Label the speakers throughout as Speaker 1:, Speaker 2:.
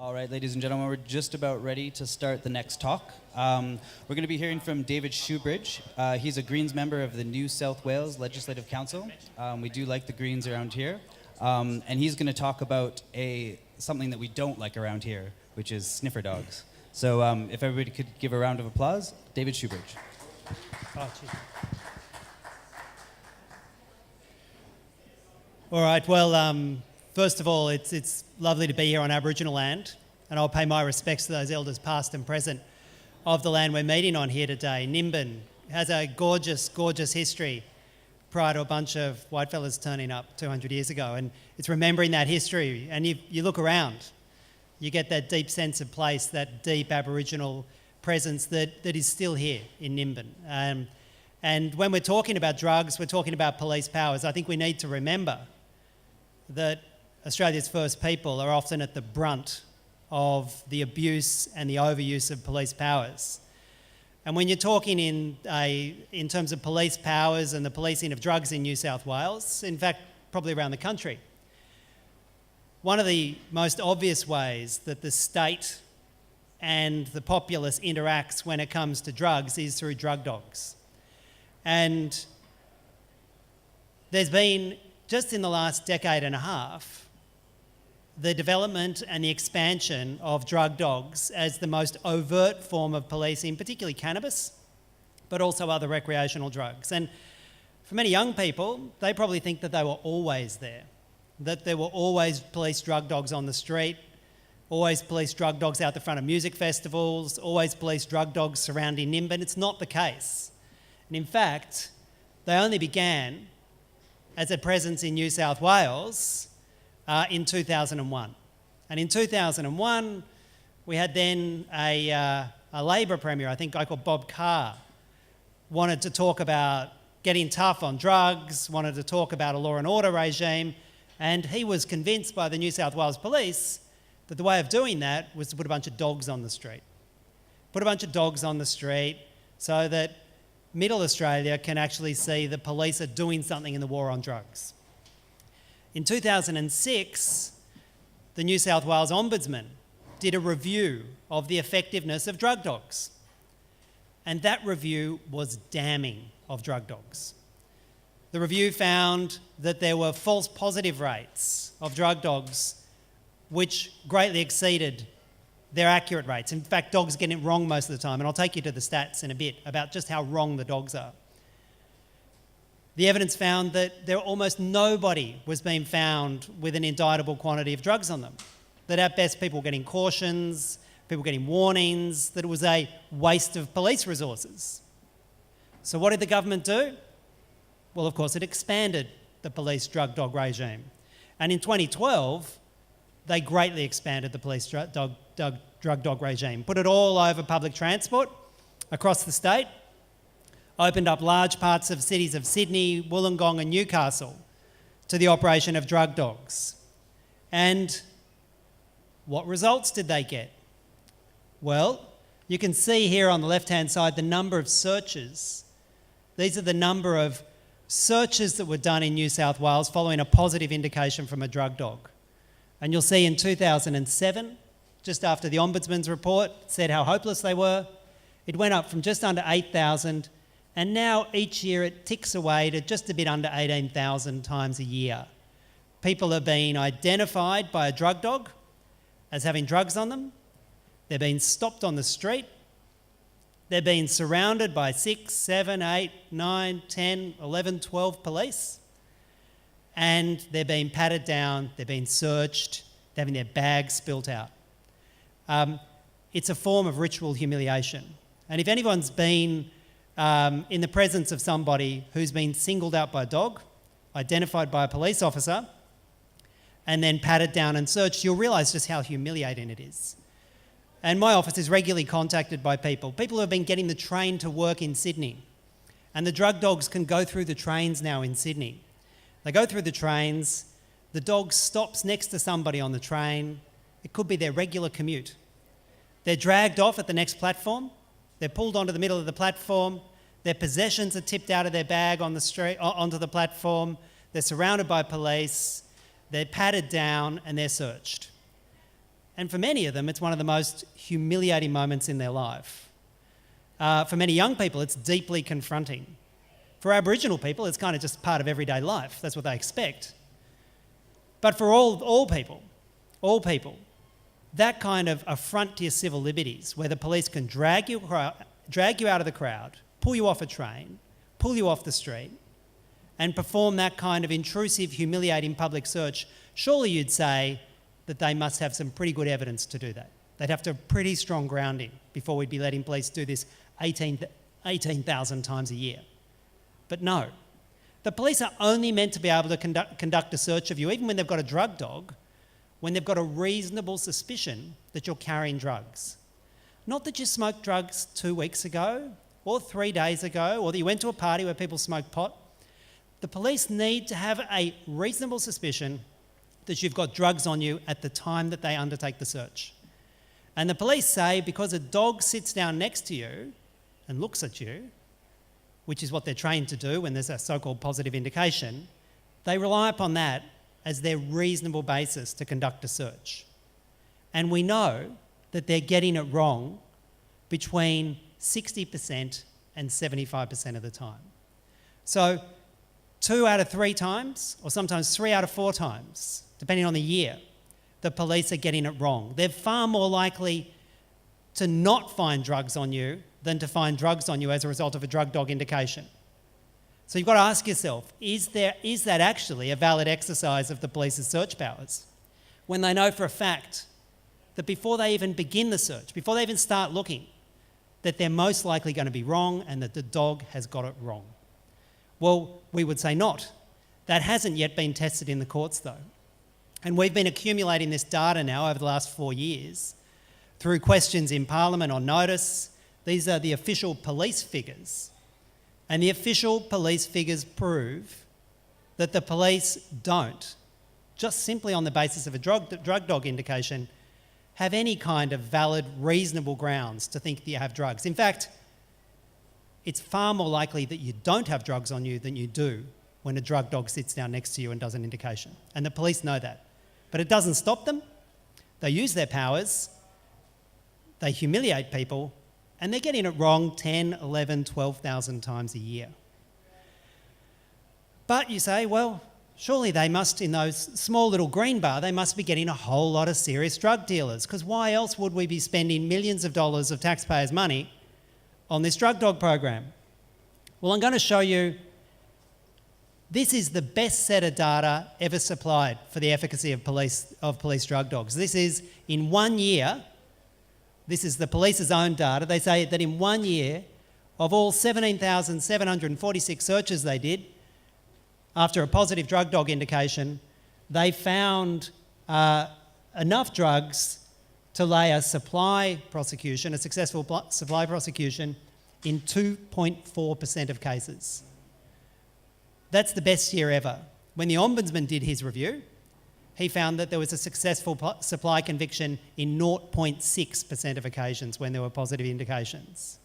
Speaker 1: All right, ladies and gentlemen, we're just about ready to start the next talk. We're going to be hearing from David Shoebridge. He's a Greens member of the New South Wales Legislative Council. We do like the Greens around here. And he's going to talk about something that we don't like around here, which is sniffer dogs. So if everybody could give a round of applause, David Shoebridge.
Speaker 2: All right, well, first of all, it's lovely to be here on Aboriginal land, and I'll pay my respects to those elders past and present of the land we're meeting on here today. Nimbin has a gorgeous, gorgeous history prior to a bunch of whitefellas turning up 200 years ago, and it's remembering that history. And you look around, you get that deep sense of place, that deep Aboriginal presence that is still here in Nimbin. And when we're talking about drugs, we're talking about police powers. I think we need to remember that Australia's First People are often at the brunt of the abuse and the overuse of police powers. And when you're talking in terms of police powers and the policing of drugs in New South Wales, in fact, probably around the country, one of the most obvious ways that the state and the populace interacts when it comes to drugs is through drug dogs. And there's been, just in the last decade and a half, the development and the expansion of drug dogs as the most overt form of policing, particularly cannabis, but also other recreational drugs. And for many young people, they probably think that they were always there, that there were always police drug dogs on the street, always police drug dogs out the front of music festivals, always police drug dogs surrounding Nimbin. It's not the case. And in fact, they only began as a presence in New South Wales in 2001. And in 2001, we had then a Labor Premier, I think a guy called Bob Carr, wanted to talk about getting tough on drugs, wanted to talk about a law and order regime, and he was convinced by the New South Wales Police that the way of doing that was to put a bunch of dogs on the street. Put a bunch of dogs on the street so that Middle Australia can actually see the police are doing something in the war on drugs. In 2006, the New South Wales Ombudsman did a review of the effectiveness of drug dogs. And that review was damning of drug dogs. The review found that there were false positive rates of drug dogs which greatly exceeded their accurate rates. In fact, dogs get it wrong most of the time, and I'll take you to the stats in a bit about just how wrong the dogs are. The evidence found that there almost nobody was being found with an indictable quantity of drugs on them. That at best people were getting cautions, people getting warnings, that it was a waste of police resources. So what did the government do? Well, of course, it expanded the police drug dog regime. And in 2012, they greatly expanded the police drug dog regime, put it all over public transport across the state, opened up large parts of cities of Sydney, Wollongong and Newcastle to the operation of drug dogs. And what results did they get? Well, you can see here on the left-hand side the number of searches. These are the number of searches that were done in New South Wales following a positive indication from a drug dog. And you'll see in 2007, just after the Ombudsman's report said how hopeless they were, it went up from just under 8,000, and now each year it ticks away to just a bit under 18,000 times a year. People are being identified by a drug dog as having drugs on them. They're being stopped on the street. They're being surrounded by 6, 7, 8, 9, 10, 11, 12 police. And they're being patted down, they're being searched, they're having their bags spilt out. It's a form of ritual humiliation. And if anyone's been in the presence of somebody who's been singled out by a dog, identified by a police officer, and then patted down and searched, you'll realise just how humiliating it is. And my office is regularly contacted by people who have been getting the train to work in Sydney. And the drug dogs can go through the trains now in Sydney. They go through the trains, the dog stops next to somebody on the train. It could be their regular commute. They're dragged off at the next platform. They're pulled onto the middle of the platform. Their possessions are tipped out of their bag on the street, onto the platform. They're surrounded by police. They're patted down and they're searched. And for many of them, it's one of the most humiliating moments in their life. For many young people, it's deeply confronting. For Aboriginal people, it's kind of just part of everyday life. That's what they expect. But for all people, that kind of affront to your civil liberties, where the police can drag you out of the crowd, pull you off a train, pull you off the street, and perform that kind of intrusive, humiliating public search, surely you'd say that they must have some pretty good evidence to do that. They'd have to have pretty strong grounding before we'd be letting police do this 18,000 times a year. But no, the police are only meant to be able to conduct a search of you, even when they've got a drug dog, when they've got a reasonable suspicion that you're carrying drugs. Not that you smoked drugs 2 weeks ago, or 3 days ago, or that you went to a party where people smoked pot. The police need to have a reasonable suspicion that you've got drugs on you at the time that they undertake the search. And the police say because a dog sits down next to you and looks at you, which is what they're trained to do when there's a so-called positive indication, they rely upon that as their reasonable basis to conduct a search. And we know that they're getting it wrong between 60% and 75% of the time. So 2 out of 3 times, or sometimes 3 out of 4 times, depending on the year, the police are getting it wrong. They're far more likely to not find drugs on you than to find drugs on you as a result of a drug dog indication. So you've got to ask yourself, is that actually a valid exercise of the police's search powers? When they know for a fact that before they even begin the search, before they even start looking, that they're most likely going to be wrong and that the dog has got it wrong. Well, we would say not. That hasn't yet been tested in the courts though. And we've been accumulating this data now over the last 4 years through questions in Parliament on notice. These are the official police figures. And the official police figures prove that the police don't, just simply on the basis of a drug dog indication, have any kind of valid, reasonable grounds to think that you have drugs. In fact, it's far more likely that you don't have drugs on you than you do when a drug dog sits down next to you and does an indication. And the police know that. But it doesn't stop them. They use their powers, they humiliate people, and they're getting it wrong 10, 11, 12,000 times a year. But you say, well, surely they must, in those small little green bar, they must be getting a whole lot of serious drug dealers, because why else would we be spending millions of dollars of taxpayers' money on this drug dog program? Well, I'm going to show you, this is the best set of data ever supplied for the efficacy of police drug dogs. This is in 1 year. This is the police's own data. They say that in 1 year, of all 17,746 searches they did, after a positive drug dog indication, they found enough drugs to lay a supply prosecution, a successful supply prosecution, in 2.4% of cases. That's the best year ever. When the Ombudsman did his review, he found that there was a successful supply conviction in 0.6% of occasions when there were positive indications.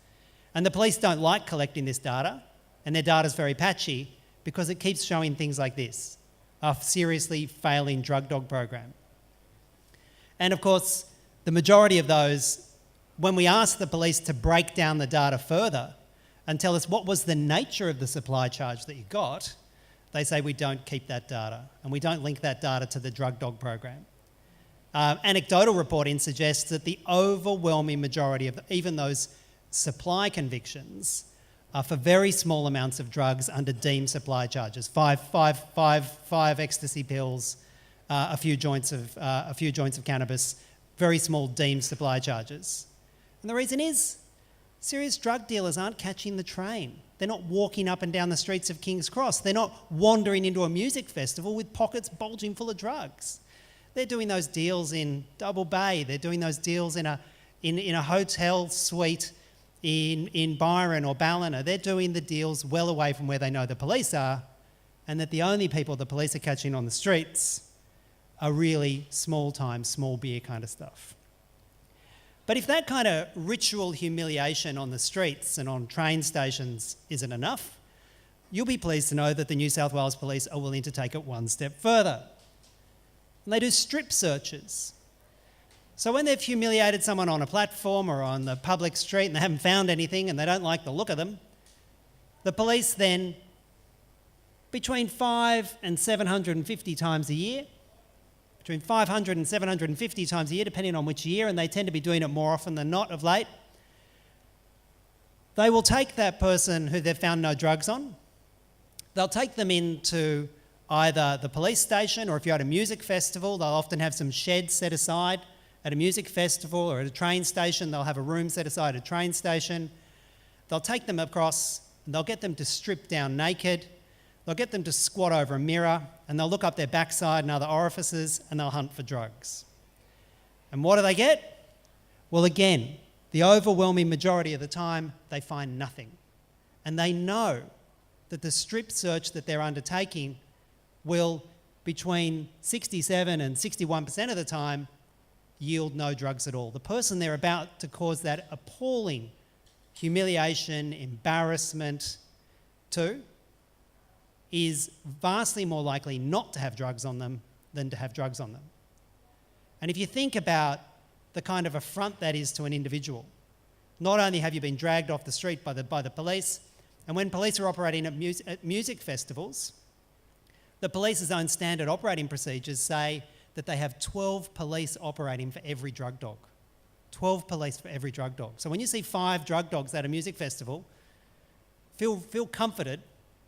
Speaker 2: And the police don't like collecting this data, and their data's very patchy because it keeps showing things like this, a seriously failing drug dog program. And of course, the majority of those, when we ask the police to break down the data further and tell us what was the nature of the supply charge that you got, they say we don't keep that data and we don't link that data to the drug dog program. Anecdotal reporting suggests that the overwhelming majority of even those supply convictions are for very small amounts of drugs under deemed supply charges, five ecstasy pills, a few joints of cannabis, very small deemed supply charges. And the reason is, serious drug dealers aren't catching the train. They're not walking up and down the streets of King's Cross. They're not wandering into a music festival with pockets bulging full of drugs. They're doing those deals in Double Bay. They're doing those deals in a hotel suite in Byron or Ballina. They're doing the deals well away from where they know the police are, and that the only people the police are catching on the streets are really small-time, small beer kind of stuff. But if that kind of ritual humiliation on the streets and on train stations isn't enough, you'll be pleased to know that the New South Wales Police are willing to take it one step further. And they do strip searches. So when they've humiliated someone on a platform or on the public street and they haven't found anything and they don't like the look of them, the police then, between 5 and 750 times a year, between 500 and 750 times a year, depending on which year, and they tend to be doing it more often than not of late, they will take that person who they've found no drugs on, they'll take them into either the police station, or if you're at a music festival, they'll often have some sheds set aside at a music festival, or at a train station, they'll have a room set aside at a train station. They'll take them across and they'll get them to strip down naked. They'll get them to squat over a mirror and they'll look up their backside and other orifices and they'll hunt for drugs. And what do they get? Well, again, the overwhelming majority of the time, they find nothing. And they know that the strip search that they're undertaking will, between 67 and 61% of the time, yield no drugs at all. The person they're about to cause that appalling humiliation, embarrassment to is vastly more likely not to have drugs on them than to have drugs on them. And if you think about the kind of affront that is to an individual, not only have you been dragged off the street by the police, and when police are operating at music festivals, the police's own standard operating procedures say that they have 12 police operating for every drug dog. 12 police for every drug dog. So when you see 5 drug dogs at a music festival, feel comforted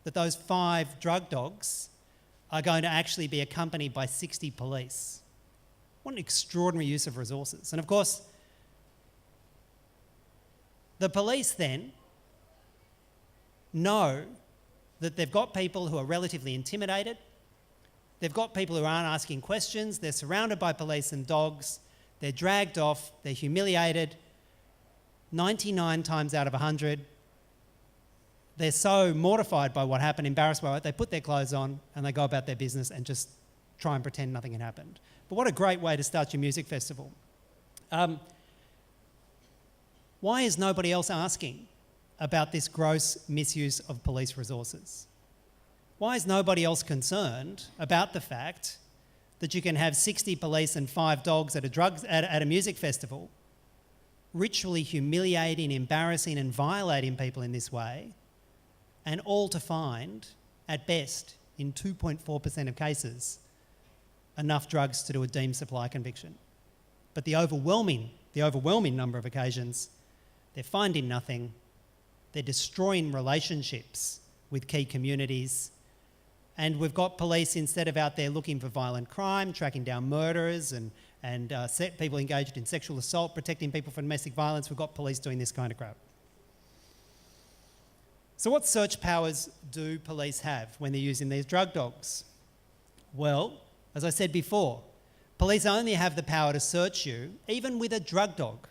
Speaker 2: that those 5 drug dogs are going to actually be accompanied by 60 police. What an extraordinary use of resources. And of course, the police then know that they've got people who are relatively intimidated. They've got people who aren't asking questions. They're surrounded by police and dogs. They're dragged off. They're humiliated. 99 times out of 100, they're so mortified by what happened, embarrassed by it, they put their clothes on and they go about their business and just try and pretend nothing had happened. But what a great way to start your music festival. Why is nobody else asking about this gross misuse of police resources? Why is nobody else concerned about the fact that you can have 60 police and 5 dogs at a music festival ritually humiliating, embarrassing and violating people in this way, and all to find, at best, in 2.4% of cases, enough drugs to do a deemed supply conviction? But the overwhelming number of occasions, they're finding nothing, they're destroying relationships with key communities, and we've got police, instead of out there looking for violent crime, tracking down murderers and people engaged in sexual assault, protecting people from domestic violence, we've got police doing this kind of crap. So what search powers do police have when they're using these drug dogs? Well, as I said before, police only have the power to search you, even with a drug dog,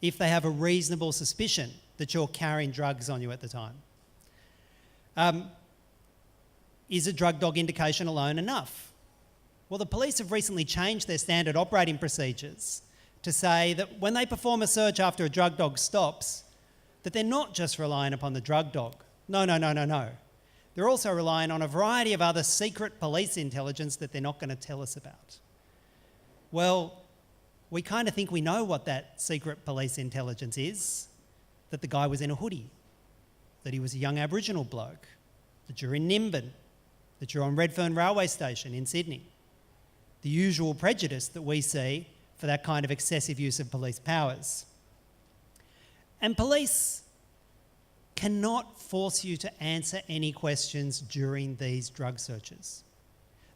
Speaker 2: if they have a reasonable suspicion that you're carrying drugs on you at the time. Is a drug dog indication alone enough? Well, the police have recently changed their standard operating procedures to say that when they perform a search after a drug dog stops, that they're not just relying upon the drug dog. No. They're also relying on a variety of other secret police intelligence that they're not going to tell us about. Well, we kind of think we know what that secret police intelligence is, that the guy was in a hoodie, that he was a young Aboriginal bloke, that you're in Nimbin, that you're on Redfern Railway Station in Sydney. The usual prejudice that we see for that kind of excessive use of police powers. And police cannot force you to answer any questions during these drug searches.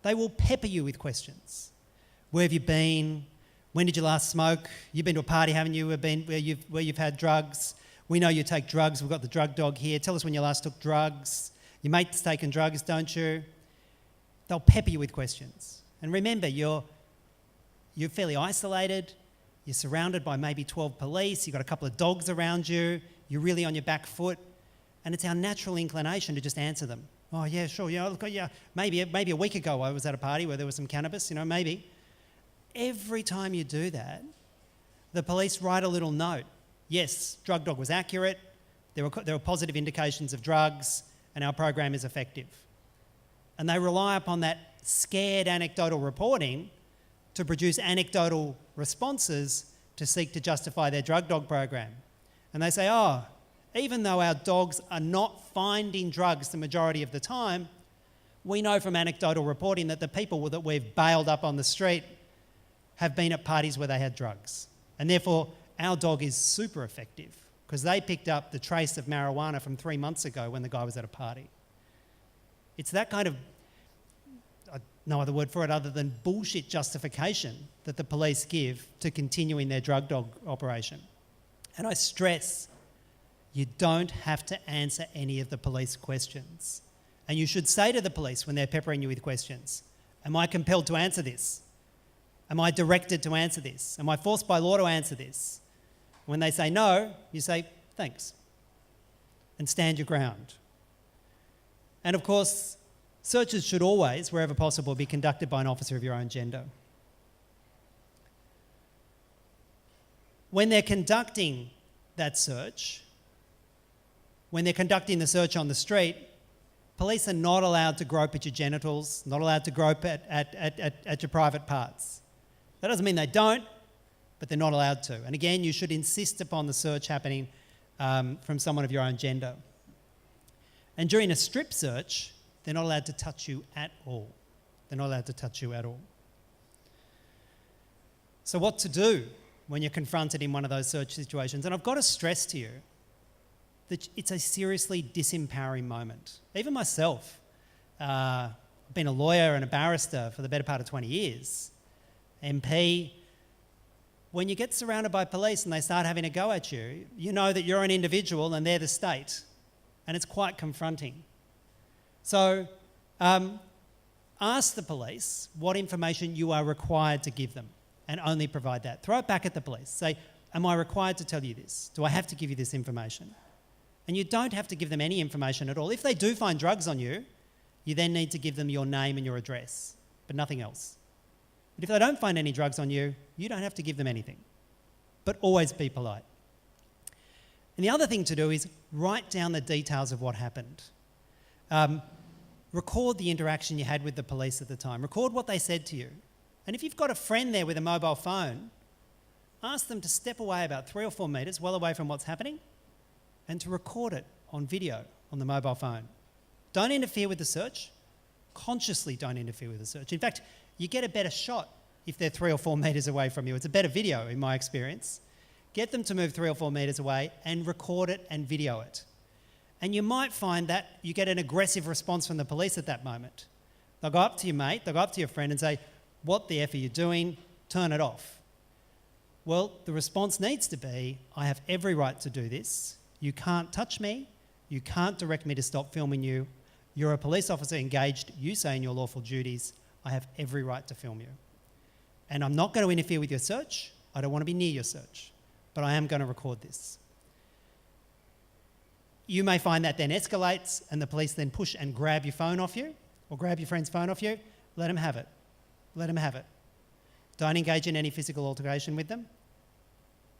Speaker 2: They will pepper you with questions. Where have you been? When did you last smoke? You've been to a party, haven't you, where you've had drugs? We know you take drugs. We've got the drug dog here. Tell us when you last took drugs. Your mate's taken drugs, don't you? They'll pepper you with questions. And remember, you're fairly isolated. You're surrounded by maybe 12 police. You've got a couple of dogs around you. You're really on your back foot. And it's our natural inclination to just answer them. Oh, yeah, sure. Yeah, look, yeah. Maybe a week ago I was at a party where there was some cannabis, maybe. Every time you do that, the police write a little note. Yes, drug dog was accurate. There were positive indications of drugs, and our program is effective. And they rely upon that scared anecdotal reporting to produce anecdotal responses to seek to justify their drug dog program. And they say, oh, even though our dogs are not finding drugs the majority of the time, we know from anecdotal reporting that the people that we've bailed up on the street have been at parties where they had drugs. And therefore, our dog is super effective because they picked up the trace of marijuana from 3 months ago when the guy was at a party. It's that kind of, no other word for it other than bullshit justification that the police give to continuing their drug dog operation. And I stress, you don't have to answer any of the police questions. And you should say to the police when they're peppering you with questions, am I compelled to answer this? Am I directed to answer this? Am I forced by law to answer this? When they say no, you say, thanks, and stand your ground. And of course, searches should always, wherever possible, be conducted by an officer of your own gender. When they're conducting that search, when they're conducting the search on the street, police are not allowed to grope at your genitals, not allowed to grope at your private parts. That doesn't mean they don't, but they're not allowed to. And again, you should insist upon the search happening from someone of your own gender. And during a strip search, they're not allowed to touch you at all. They're not allowed to touch you at all. So what to do when you're confronted in one of those search situations? And I've got to stress to you that it's a seriously disempowering moment. Even myself, I've been a lawyer and a barrister for the better part of 20 years. MP, when you get surrounded by police and they start having a go at you, you know that you're an individual and they're the state. And it's quite confronting. So ask the police what information you are required to give them and only provide that. Throw it back at the police. Say, am I required to tell you this? Do I have to give you this information? And you don't have to give them any information at all. If they do find drugs on you, you then need to give them your name and your address, but nothing else. But if they don't find any drugs on you, you don't have to give them anything. But always be polite. And the other thing to do is write down the details of what happened. Record the interaction you had with the police at the time. Record what they said to you. And if you've got a friend there with a mobile phone, ask them to step away about 3 or 4 metres, well away from what's happening, and to record it on video on the mobile phone. Don't interfere with the search. Consciously don't interfere with the search. In fact, you get a better shot if they're 3 or 4 metres away from you. It's a better video in my experience. Get them to move 3 or 4 metres away and record it and video it. And you might find that you get an aggressive response from the police at that moment. They'll go up to your mate, they'll go up to your friend and say, what the F are you doing? Turn it off. Well, the response needs to be, I have every right to do this. You can't touch me. You can't direct me to stop filming you. You're a police officer engaged, you say in your lawful duties, I have every right to film you. And I'm not going to interfere with your search. I don't want to be near your search, but I am going to record this. You may find that then escalates and the police then push and grab your phone off you or grab your friend's phone off you. Let them have it. Let them have it. Don't engage in any physical altercation with them.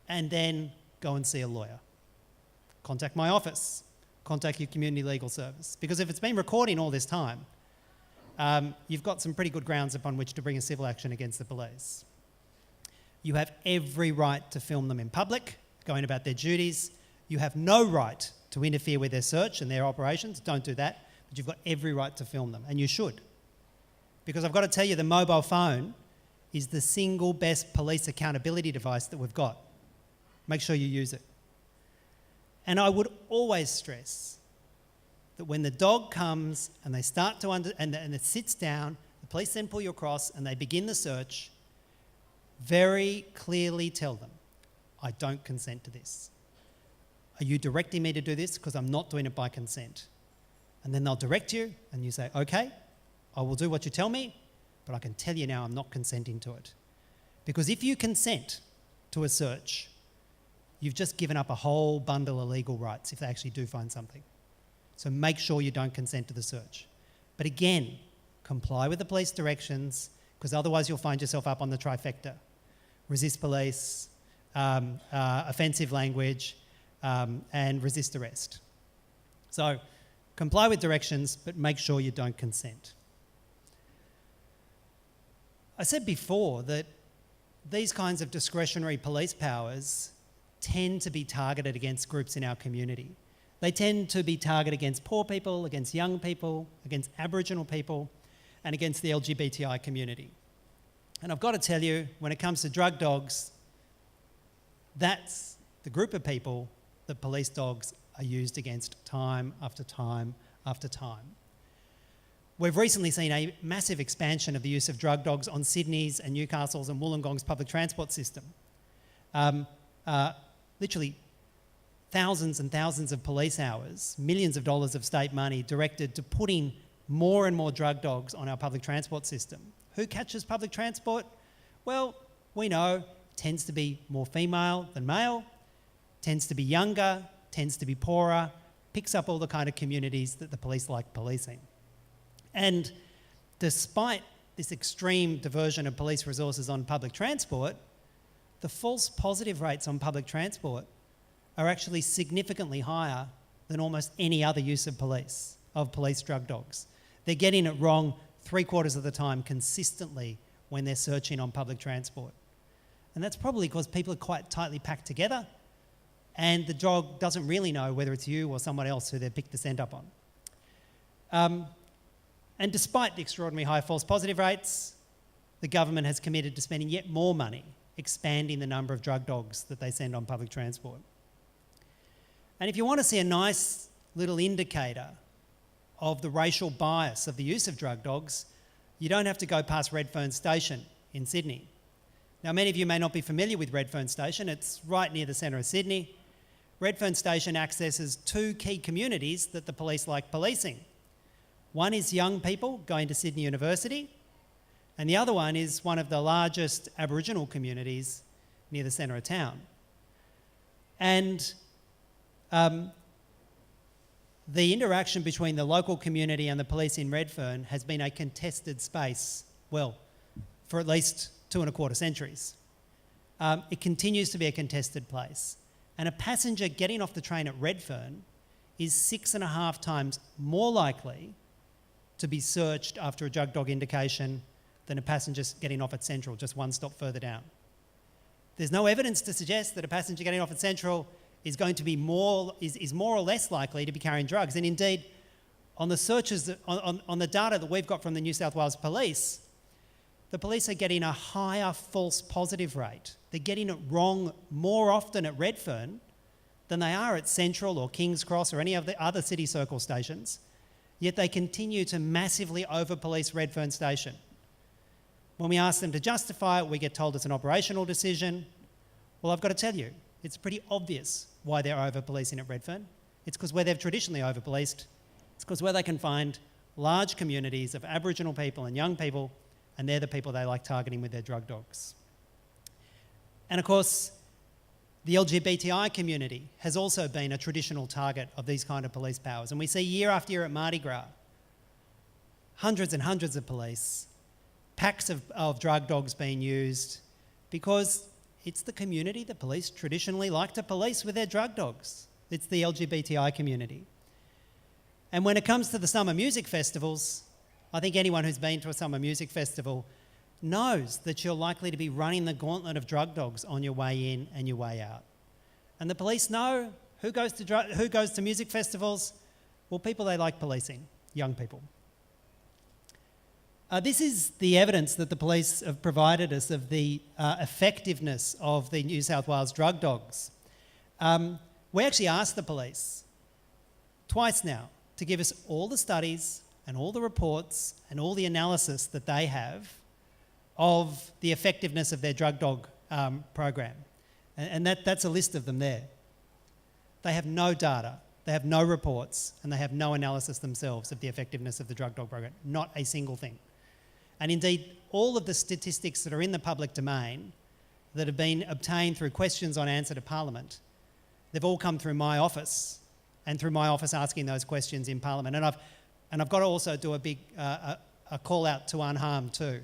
Speaker 2: And then go and see a lawyer. Contact my office. Contact your community legal service. Because if it's been recording all this time, you've got some pretty good grounds upon which to bring a civil action against the police. You have every right to film them in public, going about their duties. You have no right to interfere with their search and their operations. Don't do that. But you've got every right to film them, and you should. Because I've got to tell you, the mobile phone is the single best police accountability device that we've got. Make sure you use it. And I would always stress that when the dog comes and they start to and it sits down, the police then pull you across and they begin the search, very clearly tell them, I don't consent to this. Are you directing me to do this? Because I'm not doing it by consent. And then they'll direct you and you say, okay, I will do what you tell me, but I can tell you now I'm not consenting to it. Because if you consent to a search, you've just given up a whole bundle of legal rights if they actually do find something. So make sure you don't consent to the search. But again, comply with the police directions, because otherwise you'll find yourself up on the trifecta. Resist police, offensive language, and resist arrest. So comply with directions, but make sure you don't consent. I said before that these kinds of discretionary police powers tend to be targeted against groups in our community. They tend to be targeted against poor people, against young people, against Aboriginal people, and against the LGBTI community. And I've got to tell you, when it comes to drug dogs, that's the group of people that police dogs are used against time after time after time. We've recently seen a massive expansion of the use of drug dogs on Sydney's and Newcastle's and Wollongong's public transport system. Literally thousands and thousands of police hours, millions of dollars of state money directed to putting more and more drug dogs on our public transport system. Who catches public transport? Well, we know tends to be more female than male, tends to be younger, tends to be poorer, picks up all the kind of communities that the police like policing. And despite this extreme diversion of police resources on public transport, the false positive rates on public transport are actually significantly higher than almost any other use of police drug dogs. They're getting it wrong 3/4 of the time consistently when they're searching on public transport. And that's probably because people are quite tightly packed together and the dog doesn't really know whether it's you or someone else who they've picked the scent up on. And despite the extraordinarily high false positive rates, the government has committed to spending yet more money expanding the number of drug dogs that they send on public transport. And if you want to see a nice little indicator of the racial bias of the use of drug dogs, you don't have to go past Redfern Station in Sydney. Now, many of you may not be familiar with Redfern Station. It's right near the centre of Sydney. Redfern Station accesses two key communities that the police like policing. One is young people going to Sydney University, and the other one is one of the largest Aboriginal communities near the centre of town. And the interaction between the local community and the police in Redfern has been a contested space, well, for at least 2.25 centuries. It continues to be a contested place. And a passenger getting off the train at Redfern is 6.5 times more likely to be searched after a drug dog indication than a passenger getting off at Central, just one stop further down. There's no evidence to suggest that a passenger getting off at Central is going to be more or less likely to be carrying drugs. And indeed, on the searches, on the data that we've got from the New South Wales Police, the police are getting a higher false positive rate. They're getting it wrong more often at Redfern than they are at Central or King's Cross or any of the other city circle stations, yet they continue to massively over-police Redfern Station. When we ask them to justify it, we get told it's an operational decision. Well, I've got to tell you, it's pretty obvious why they're over-policing at Redfern. It's because where they've traditionally over-policed, it's because where they can find large communities of Aboriginal people and young people, and they're the people they like targeting with their drug dogs. And of course, the LGBTI community has also been a traditional target of these kind of police powers. And we see year after year at Mardi Gras, hundreds and hundreds of police, packs of drug dogs being used because it's the community that police traditionally like to police with their drug dogs. It's the LGBTI community. And when it comes to the summer music festivals, I think anyone who's been to a summer music festival knows that you're likely to be running the gauntlet of drug dogs on your way in and your way out. And the police know who goes to music festivals. Well, people they like policing, young people. This is the evidence that the police have provided us of the effectiveness of the New South Wales drug dogs. We actually asked the police twice now to give us all the studies and all the reports and all the analysis that they have of the effectiveness of their drug dog program. And that's a list of them there. They have no data, they have no reports, and they have no analysis themselves of the effectiveness of the drug dog program. Not a single thing. And indeed, all of the statistics that are in the public domain that have been obtained through questions on answer to Parliament, they've all come through my office and through my office asking those questions in Parliament. And I've got to also do a big call out to Unharmed too.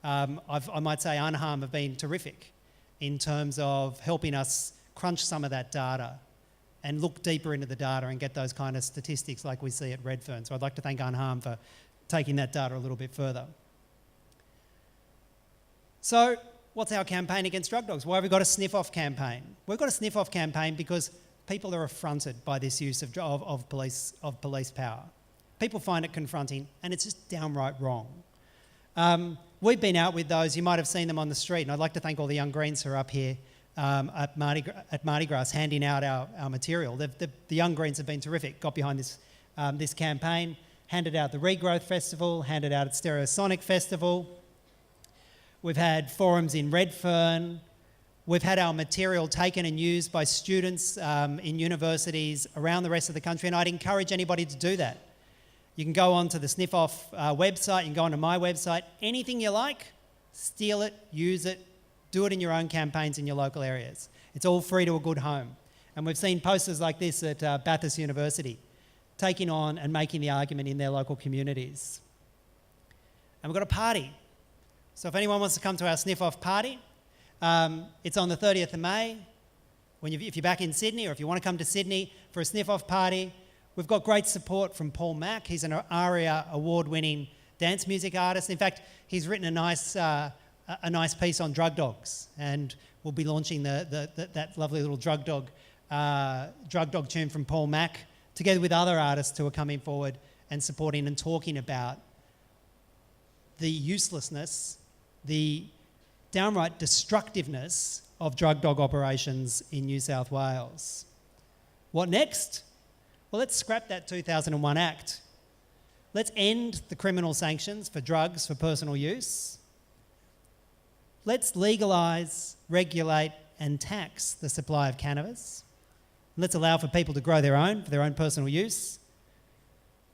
Speaker 2: I might say Unharmed have been terrific in terms of helping us crunch some of that data and look deeper into the data and get those kind of statistics like we see at Redfern. So I'd like to thank Unharmed for taking that data a little bit further. So what's our campaign against drug dogs? Why have we got a sniff-off campaign? We've got a sniff-off campaign because people are affronted by this use of police power. People find it confronting, and it's just downright wrong. We've been out with those. You might have seen them on the street, and I'd like to thank all the young Greens who are up here at Mardi Gras handing out our material. The young Greens have been terrific, got behind this campaign, handed out the Regrowth Festival, handed out at Stereosonic Festival. We've had forums in Redfern. We've had our material taken and used by students in universities around the rest of the country, and I'd encourage anybody to do that. You can go onto the Sniff Off website, you can go onto my website, anything you like, steal it, use it, do it in your own campaigns in your local areas. It's all free to a good home. And we've seen posters like this at Bathurst University, taking on and making the argument in their local communities. And we've got a party. So if anyone wants to come to our Sniff Off party, it's on the 30th of May. If you're back in Sydney, or if you want to come to Sydney for a Sniff Off party, we've got great support from Paul Mack. He's an ARIA award-winning dance music artist. In fact, he's written a nice piece on drug dogs, and we'll be launching that lovely little drug dog tune from Paul Mack, together with other artists who are coming forward and supporting and talking about the uselessness, the downright destructiveness of drug dog operations in New South Wales. What next? Well, let's scrap that 2001 Act. Let's end the criminal sanctions for drugs for personal use. Let's legalise, regulate and tax the supply of cannabis. Let's allow for people to grow their own for their own personal use.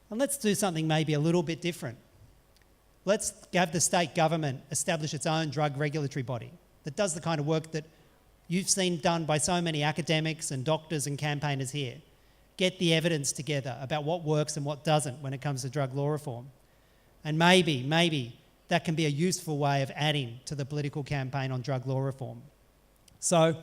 Speaker 2: And let's do something maybe a little bit different. Let's have the state government establish its own drug regulatory body that does the kind of work that you've seen done by so many academics and doctors and campaigners here. Get the evidence together about what works and what doesn't when it comes to drug law reform. And maybe that can be a useful way of adding to the political campaign on drug law reform. So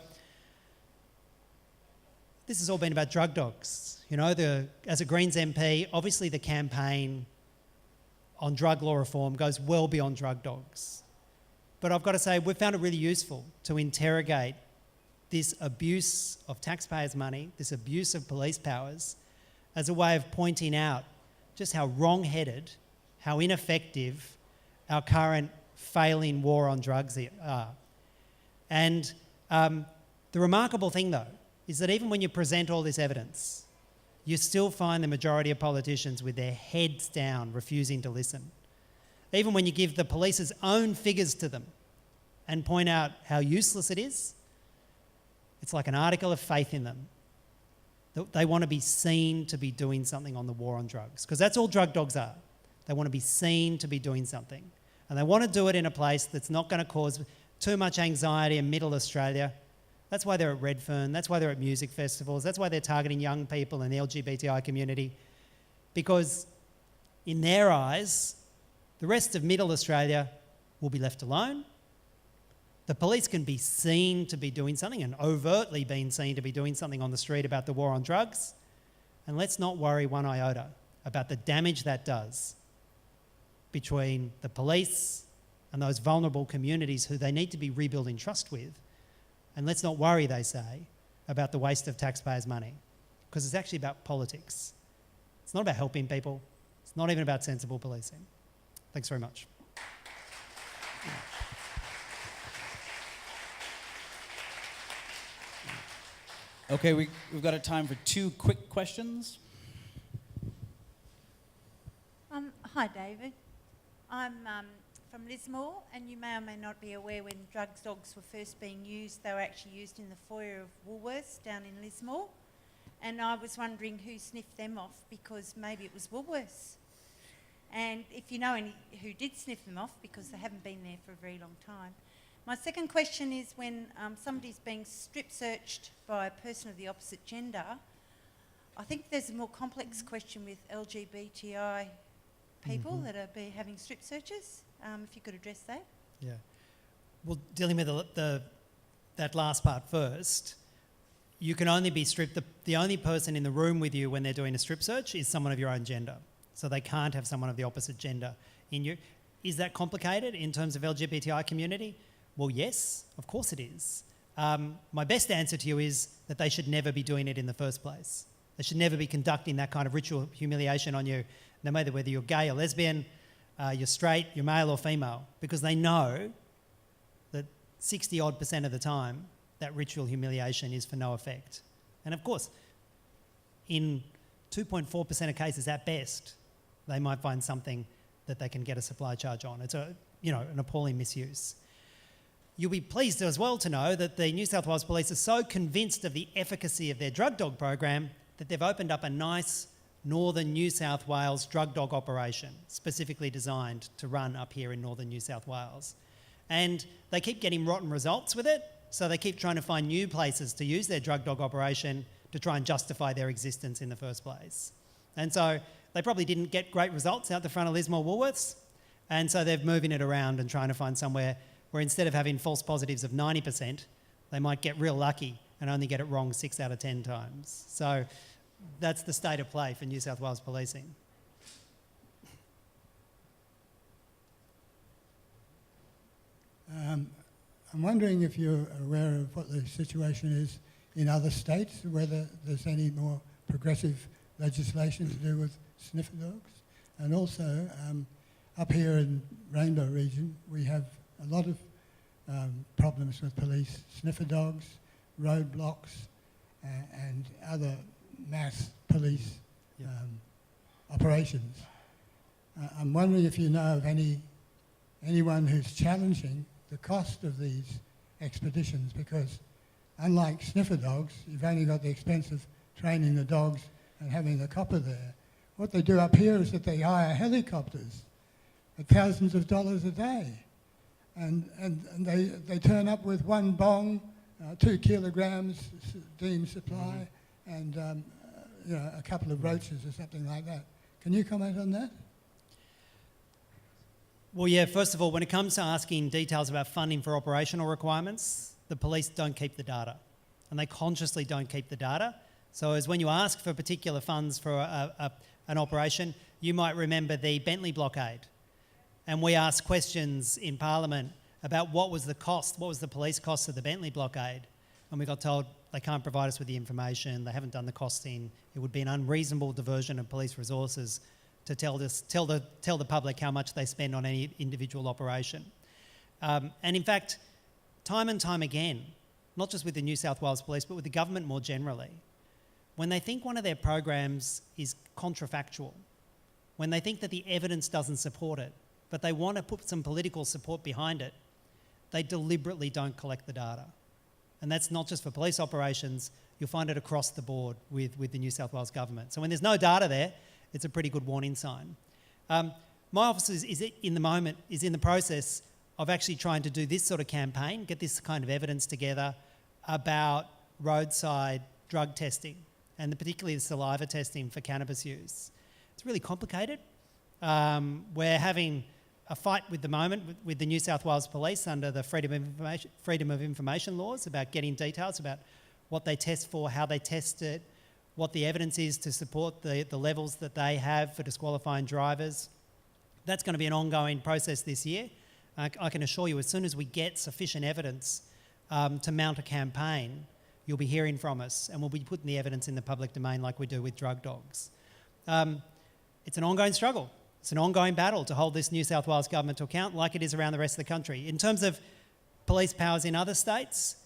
Speaker 2: this has all been about drug dogs. You know, as a Greens MP, obviously the campaign on drug law reform goes well beyond drug dogs. But I've got to say, we've found it really useful to interrogate this abuse of taxpayers' money, this abuse of police powers, as a way of pointing out just how wrong-headed, how ineffective our current failing war on drugs are. And the remarkable thing, though, is that even when you present all this evidence, you still find the majority of politicians with their heads down, refusing to listen. Even when you give the police's own figures to them and point out how useless it is, it's like an article of faith in them. They want to be seen to be doing something on the war on drugs, because that's all drug dogs are. They want to be seen to be doing something. And they want to do it in a place that's not going to cause too much anxiety in Middle Australia. That's why they're at Redfern. That's why they're at music festivals. That's why they're targeting young people and the LGBTI community. Because in their eyes, the rest of Middle Australia will be left alone. The police can be seen to be doing something, and overtly being seen to be doing something on the street about the war on drugs. And let's not worry one iota about the damage that does between the police and those vulnerable communities who they need to be rebuilding trust with. And let's not worry, they say, about the waste of taxpayers' money, because it's actually about politics. It's not about helping people. It's not even about sensible policing. Thanks very much.
Speaker 1: Okay, we've got a time for 2 quick questions.
Speaker 3: Hi, David. I'm from Lismore, and you may or may not be aware when drug dogs were first being used, they were actually used in the foyer of Woolworths down in Lismore. And I was wondering who sniffed them off, because maybe it was Woolworths. And if you know any who did sniff them off, because they haven't been there for a very long time. My second question is, when somebody's being strip searched by a person of the opposite gender, I think there's a more complex question with LGBTI people that are having strip searches. If you could address that.
Speaker 2: Yeah. Well, dealing with that last part first, you can only be stripped. The only person in the room with you when they're doing a strip search is someone of your own gender. So they can't have someone of the opposite gender in you. Is that complicated in terms of LGBTI community? Well, yes, of course it is. My best answer to you is that they should never be doing it in the first place. They should never be conducting that kind of ritual humiliation on you, no matter whether you're gay or lesbian, you're straight, you're male or female, because they know that 60-odd% of the time that ritual humiliation is for no effect. And of course, in 2.4% of cases at best, they might find something that they can get a supply charge on. It's an appalling misuse. You'll be pleased as well to know that the New South Wales Police are so convinced of the efficacy of their drug dog program that they've opened up a nice northern New South Wales drug dog operation, specifically designed to run up here in northern New South Wales. And they keep getting rotten results with it, so they keep trying to find new places to use their drug dog operation to try and justify their existence in the first place. And so they probably didn't get great results out the front of Lismore Woolworths, and so they're moving it around and trying to find somewhere where instead of having false positives of 90%, they might get real lucky and only get it wrong 6 out of 10 times. So that's the state of play for New South Wales policing.
Speaker 4: I'm wondering if you're aware of what the situation is in other states, whether there's any more progressive legislation to do with sniffer dogs. And also, up here in Rainbow region, we have a lot of problems with police, sniffer dogs, roadblocks, and other mass police operations. I'm wondering if you know of anyone who's challenging the cost of these expeditions, because unlike sniffer dogs, you've only got the expense of training the dogs and having the copper there. What they do up here is that they hire helicopters at thousands of dollars a day. And they turn up with one bong, 2 kilograms deemed supply, and a couple of roaches or something like that. Can you comment on that?
Speaker 2: Well, yeah, first of all, when it comes to asking details about funding for operational requirements, the police don't keep the data, and they consciously don't keep the data. So as when you ask for particular funds for an operation, you might remember the Bentley blockade. And we asked questions in Parliament about what was the cost, what was the police cost of the Bentley blockade. And we got told they can't provide us with the information, they haven't done the costing, it would be an unreasonable diversion of police resources to tell the public how much they spend on any individual operation. And in fact, time and time again, not just with the New South Wales Police, but with the government more generally, when they think one of their programs is contrafactual, when they think that the evidence doesn't support it, but they want to put some political support behind it, they deliberately don't collect the data. And that's not just for police operations, you'll find it across the board with the New South Wales government. So when there's no data there, it's a pretty good warning sign. My office is in the process of actually trying to do this sort of campaign, get this kind of evidence together about roadside drug testing, and particularly the saliva testing for cannabis use. It's really complicated. We're having a fight with the New South Wales Police under the Freedom of Information laws about getting details about what they test for, how they test it, what the evidence is to support the levels that they have for disqualifying drivers. That's going to be an ongoing process this year. I can assure you, as soon as we get sufficient evidence to mount a campaign, you'll be hearing from us, and we'll be putting the evidence in the public domain like we do with drug dogs. It's an ongoing struggle. It's an ongoing battle to hold this New South Wales government to account like it is around the rest of the country. In terms of police powers in other states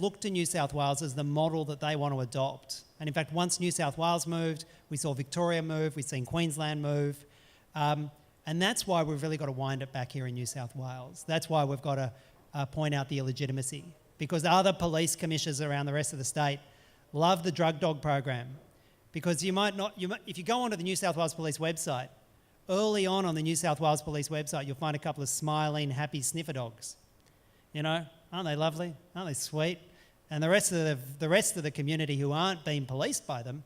Speaker 2: look to New South Wales as the model that they want to adopt. And in fact, once New South Wales moved, we saw Victoria move, we've seen Queensland move. And that's why we've really got to wind it back here in New South Wales. That's why we've got to point out the illegitimacy. Because other police commissioners around the rest of the state love the drug dog program. Because if you go onto the New South Wales Police website, early on the New South Wales Police website, you'll find a couple of smiling, happy sniffer dogs. You know, aren't they lovely? Aren't they sweet? And the rest of the community who aren't being policed by them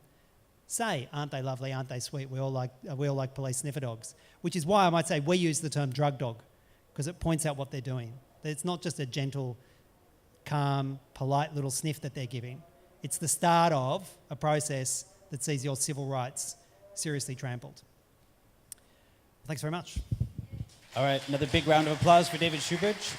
Speaker 2: say, aren't they lovely, aren't they sweet? We all like police sniffer dogs. Which is why I might say we use the term drug dog, because it points out what they're doing. It's not just a gentle, calm, polite little sniff that they're giving. It's the start of a process that sees your civil rights seriously trampled. Thanks very much.
Speaker 1: All right, another big round of applause for David Shoebridge.